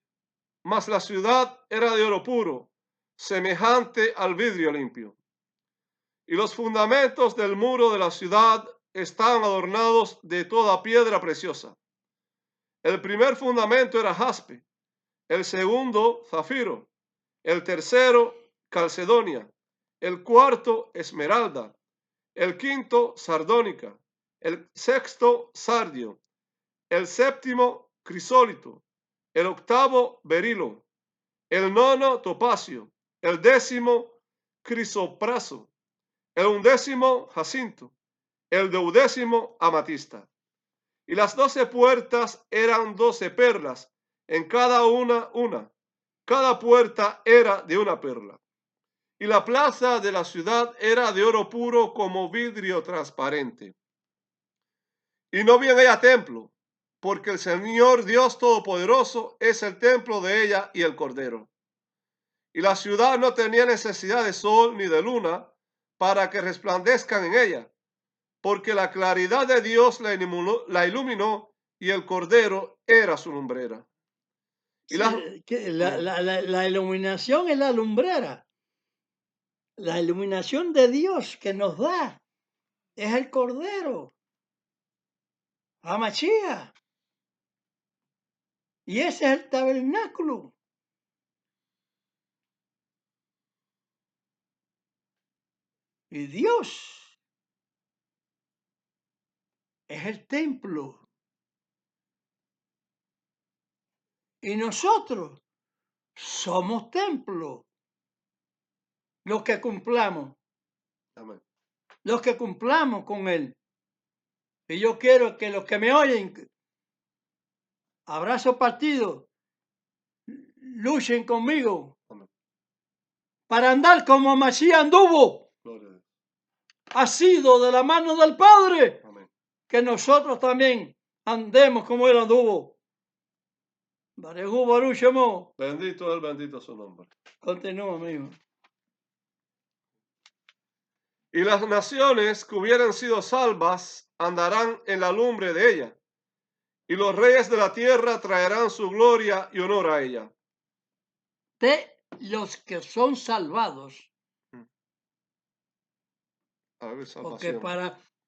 mas la ciudad era de oro puro, semejante al vidrio limpio. Y los fundamentos del muro de la ciudad estaban adornados de toda piedra preciosa. El primer fundamento era jaspe, el segundo zafiro, el tercero calcedonia, el cuarto esmeralda, el quinto sardónica, el sexto sardio, el séptimo crisólito, el octavo berilo, el nono topacio, el décimo crisopraso, el undécimo jacinto, el duodécimo amatista. Y las 12 puertas eran 12 perlas, en cada una. Cada puerta era de una perla. Y la plaza de la ciudad era de oro puro como vidrio transparente. Y no había en ella templo, porque el Señor Dios Todopoderoso es el templo de ella y el Cordero. Y la ciudad no tenía necesidad de sol ni de luna para que resplandezcan en ella, porque la claridad de Dios la iluminó y el Cordero era su lumbrera. Y la iluminación es la lumbrera. La iluminación de Dios que nos da es el Cordero, Amachía. Y ese es el tabernáculo. Y Dios es el templo. Y nosotros somos templo. Los que cumplamos. Amén. Los que cumplamos con Él. Y yo quiero que los que me oyen, abrazo partido, luchen conmigo. Amén. Para andar como Masías anduvo. Ha sido de la mano del Padre. Amén. Que nosotros también andemos como Él anduvo. Bendito él, bendito su nombre. Continúa, amigo. Y las naciones que hubieran sido salvas andarán en la lumbre de ella, y los reyes de la tierra traerán su gloria y honor a ella. De los que son salvados.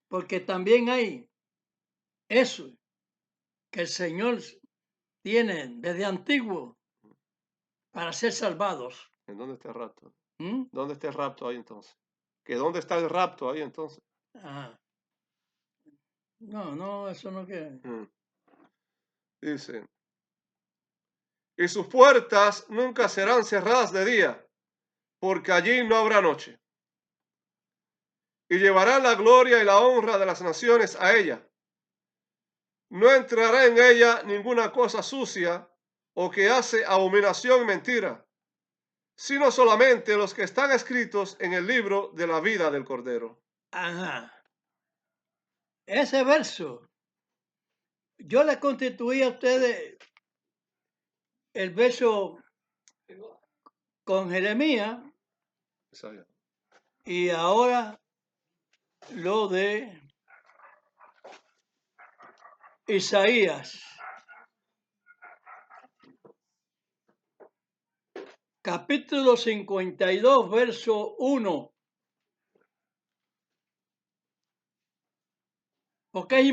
Porque también hay eso que el Señor tiene desde antiguo para ser salvados. ¿En dónde está el rapto? ¿Dónde está el rapto ahí entonces? ¿Que dónde está el rapto ahí entonces? Ajá. No, eso no quiere. Dice, y sus puertas nunca serán cerradas de día, porque allí no habrá noche. Y llevarán la gloria y la honra de las naciones a ella. No entrará en ella ninguna cosa sucia o que hace abominación y mentira, sino solamente los que están escritos en el libro de la vida del Cordero. Ajá. Ese verso, yo le constituí a ustedes el verso con Jeremías y ahora lo de Isaías. Capítulo 52, verso 1. Porque es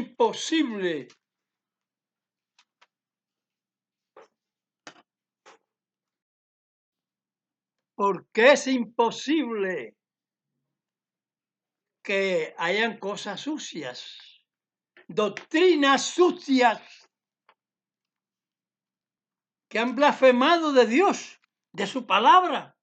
imposible que hayan cosas sucias. doctrinas sucias que han blasfemado de Dios, de su palabra.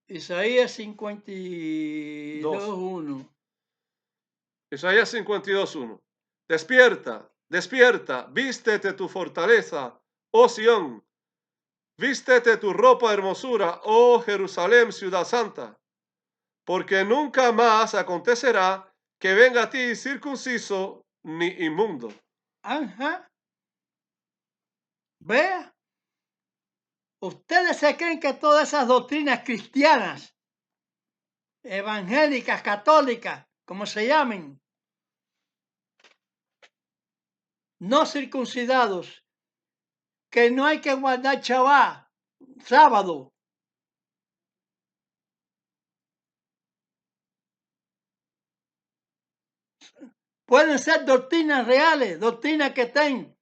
Isaías 52:1. Isaías 52:1. Despierta, despierta, vístete tu fortaleza, oh Sión. Vístete tu ropa de hermosura, oh Jerusalén, ciudad santa. Porque nunca más acontecerá que venga a ti circunciso ni inmundo. Ajá. Vea. Ustedes se creen que todas esas doctrinas cristianas, evangélicas, católicas, como se llamen, no circuncidados, que no hay que guardar Shabbat, sábado. Pueden ser doctrinas reales, doctrinas que estén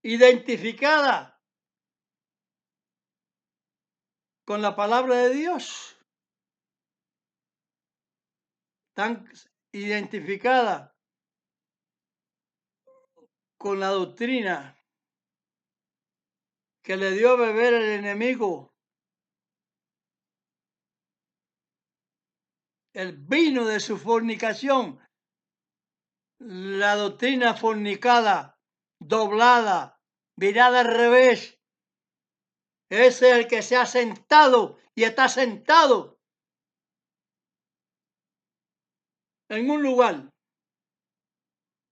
identificadas con la palabra de Dios, están identificadas con la doctrina que le dio a beber el enemigo, el vino de su fornicación, la doctrina fornicada, doblada, virada al revés. Ese es el que se ha sentado y está sentado en un lugar.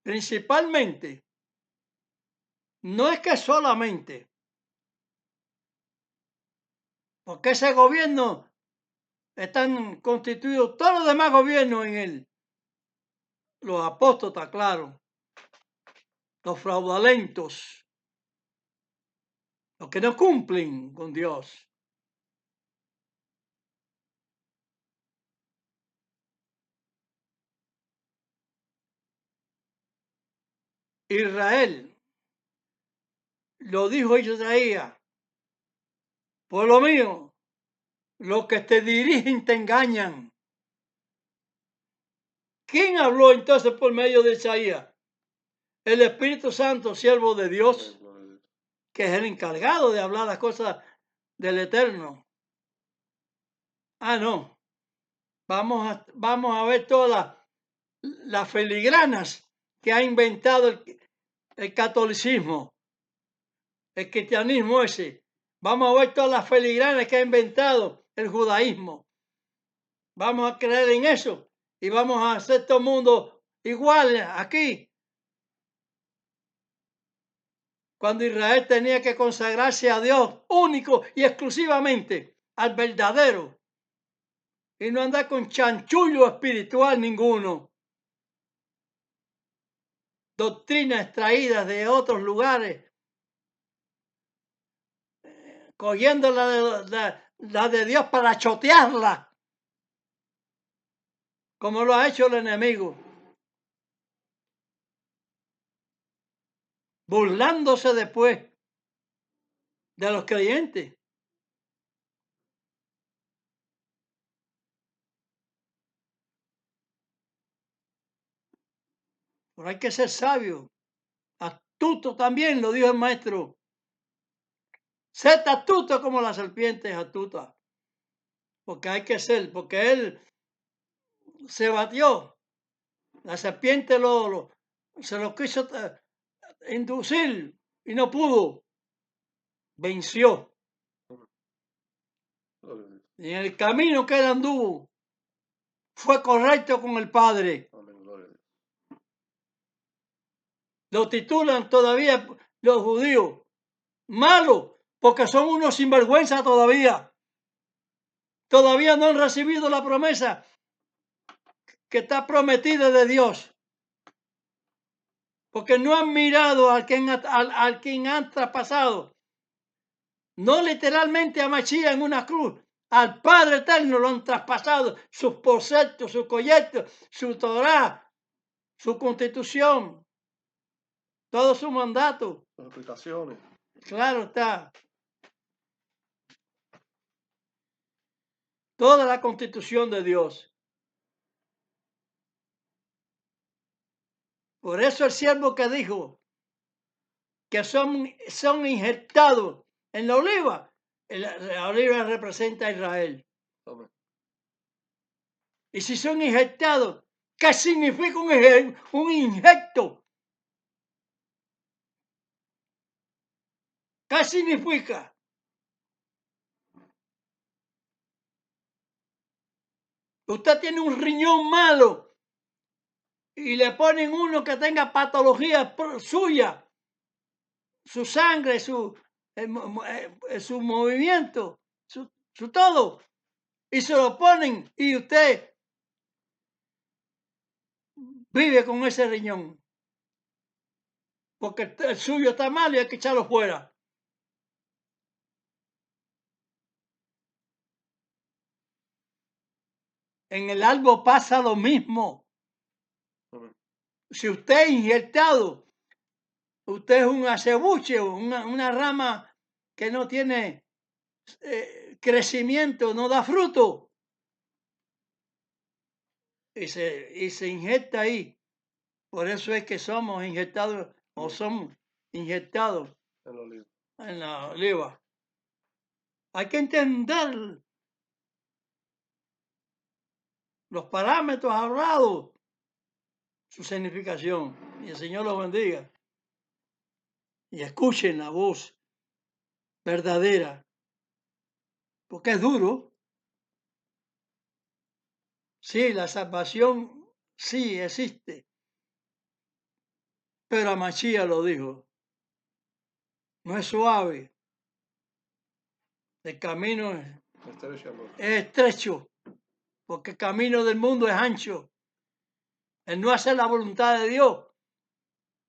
Principalmente, no es que solamente, porque ese gobierno están constituidos todos los demás gobiernos en él. Los apóstatas, claro, los fraudulentos, los que no cumplen con Dios. Israel, lo dijo Isaías, pueblo mío, los que te dirigen te engañan. ¿Quién habló entonces por medio de Isaías? El Espíritu Santo, siervo de Dios, que es el encargado de hablar las cosas del Eterno. Ah, no. Vamos a ver todas las filigranas que ha inventado el catolicismo, el cristianismo ese. Vamos a ver todas las filigranas que ha inventado el judaísmo. Vamos a creer en eso y vamos a hacer todo el mundo igual aquí. Cuando Israel tenía que consagrarse a Dios único y exclusivamente, al verdadero, y no andar con chanchullo espiritual ninguno. Doctrinas extraídas de otros lugares, cogiendo la de Dios para chotearla, como lo ha hecho el enemigo, burlándose después de los creyentes. Pero hay que ser sabio, astuto también, lo dijo el maestro. Sed astuto como la serpiente es astuta. Porque hay que ser, porque él se batió. La serpiente se lo quiso inducir y no pudo. Venció. Y en el camino que él anduvo fue correcto con el Padre. Lo titulan todavía los judíos malos porque son unos sinvergüenza todavía. Todavía no han recibido la promesa que está prometida de Dios. Porque no han mirado al quien han traspasado. No literalmente a Mashiach en una cruz. Al Padre Eterno lo han traspasado. Sus preceptos, sus proyectos, su Torah, su constitución. Todos sus mandatos. Las aplicaciones. Claro está. Toda la constitución de Dios. Por eso el siervo que dijo que son injertados en la oliva representa a Israel. Amén. Y si son injertados, ¿qué significa un injerto? ¿Qué significa? Usted tiene un riñón malo y le ponen uno que tenga patología suya, su sangre, su movimiento, su todo, y se lo ponen y usted vive con ese riñón, porque el suyo está mal y hay que echarlo fuera. En el árbol pasa lo mismo. Amén. Si usted es injertado, usted es un acebuche, una rama que no tiene crecimiento, no da fruto. Y se inyecta ahí. Por eso es que somos inyectados o somos inyectados El olivo. en la oliva. Hay que entender los parámetros hablados, su significación. Y el Señor los bendiga. Y escuchen la voz verdadera. Porque es duro. Sí, la salvación sí existe. Pero Amachía lo dijo. No es suave. El camino es estrecho. Porque el camino del mundo es ancho. El no hacer la voluntad de Dios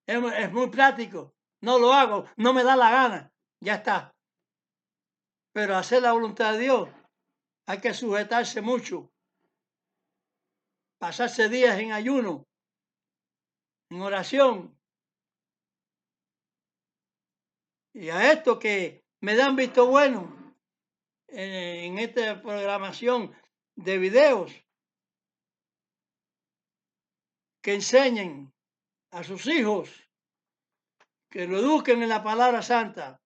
es muy práctico. No lo hago, no me da la gana. Ya está. Pero hacer la voluntad de Dios hay que sujetarse mucho. Pasarse días en ayuno, en oración. Y a esto que me dan visto bueno en esta programación de videos que enseñen a sus hijos, que lo eduquen en la palabra santa.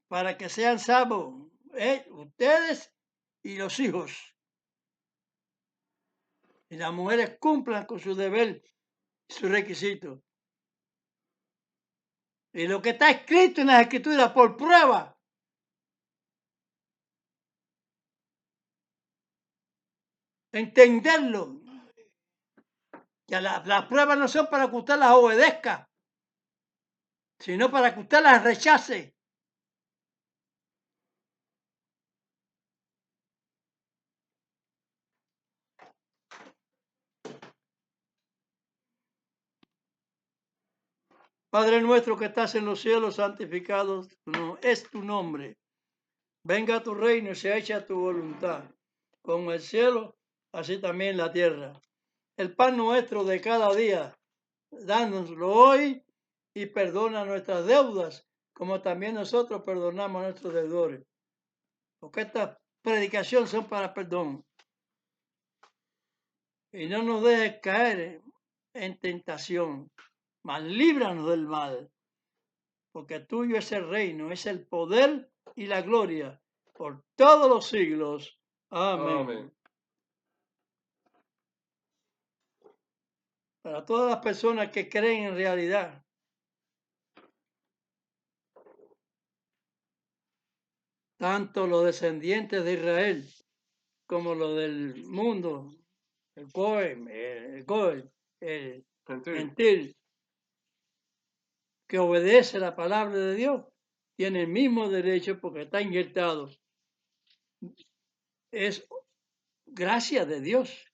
Para que sean salvos, ustedes y los hijos. Y las mujeres cumplan con su deber y su requisito. Y lo que está escrito en las escrituras por prueba. Entenderlo. Que las pruebas no son para que usted las obedezca, sino para que usted las rechace. Padre nuestro que estás en los cielos, santificado es tu nombre. Venga tu reino y se hecha tu voluntad, como el cielo, así también la tierra. El pan nuestro de cada día, dánoslo hoy y perdona nuestras deudas, como también nosotros perdonamos a nuestros deudores. Porque estas predicaciones son para perdón. Y no nos dejes caer en tentación, mas líbranos del mal, porque tuyo es el reino, es el poder y la gloria por todos los siglos. Amén. Amén. Para todas las personas que creen en realidad, tanto los descendientes de Israel como los del mundo, el Goel, el gentil, que obedece la palabra de Dios, tiene el mismo derecho porque está inyectado. Es gracia de Dios.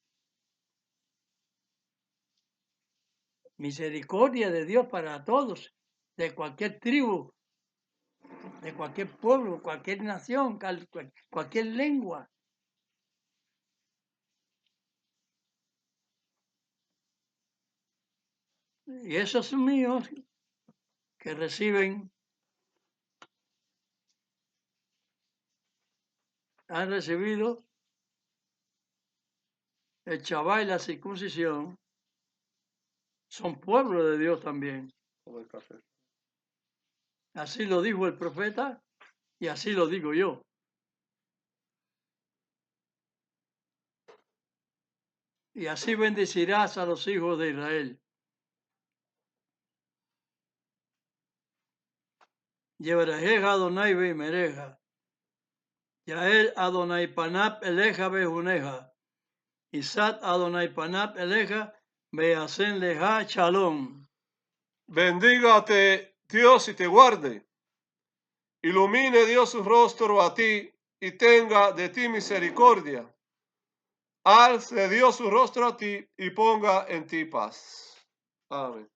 Misericordia de Dios para todos, de cualquier tribu, de cualquier pueblo, cualquier nación, cualquier lengua. Y esos míos que reciben, han recibido el Shabbat y la circuncisión, son pueblo de Dios también. Así lo dijo el profeta y así lo digo yo. Y así bendecirás a los hijos de Israel. Yevarejeja Adonai veimereja. Yael Adonai panap eleja bejuneja. Isat Adonai panap eleja beasen leja shalom. Bendígate Dios y te guarde. Ilumine Dios su rostro a ti y tenga de ti misericordia. Alce Dios su rostro a ti y ponga en ti paz. Amén.